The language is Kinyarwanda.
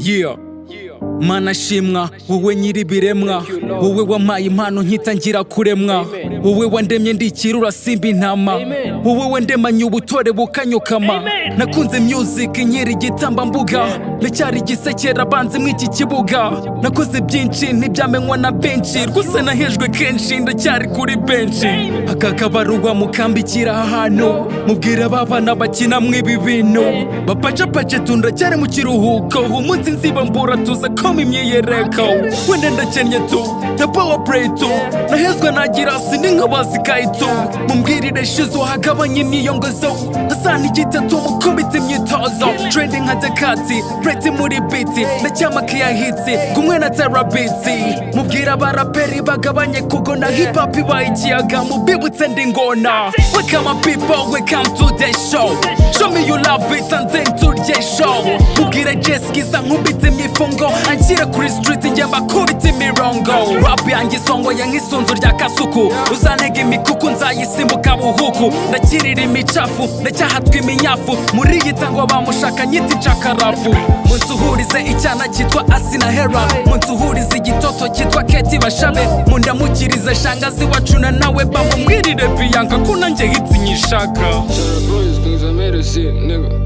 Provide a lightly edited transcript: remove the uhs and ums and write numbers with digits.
Yeah. Mana shimwa wowe nyiri biremwa, wowe wampaye impano nkitangira kuremwa, wowe wandemye ndikirura simba intama, wowe wandemanye ubutore bukanyukama. Nakunze music nyiri igitambambuga, ndacyari igisekera banze mw'iki kibuga. Nakoze byinshi ntibyamenywa na benshi, rwose nahejwe kenshi ndacyari kuri benshi. Aka kabaruwa mukambikira ahantu, mubwira abana bakina mw'ibi bintu, bapacapace tundacyari mu kiruhuko, umunsi nziba mbura tuza koma imyiyereko. Wenda ndakennye tu, the power play tu, nahezwa nagira sindi nk'abasikaye tu. Mumbwirire shizo hagabanye imyiyongozo, hasana igitatu mukubita imyitozo. Trending nka dekati, preti muri biti, ndacyamakiya hitsi, kumwe na terabiti. Mubwira abaraperi bagabanye kugona, hip hop ibaye ikiyaga mubibutse ndi ngona. Welcome my people, welcome to the show. Show me you love it and then to the show. Mubwire Jeskiza nkubita imyifungo, anshyire kuri street njye mbakubita imirongo. Rap yanjye isongoye nk'isunzu rya kasuku, uzantega imikuku nzayisimbuka buhuku. Ndakirira imicafu, ndacyahatwa iminyafu, muri iyi tango bamushaka nyita incakarafu. Munsuhurize icyana cyitwa Asina Hera, munsuhurize igitoto cyitwa Keti Bashabe, mundamukirize shangazi wacu na nawe bamumwirire Bianca ko nanjye hits nyishaka. Boys, things I made a shit, nigga.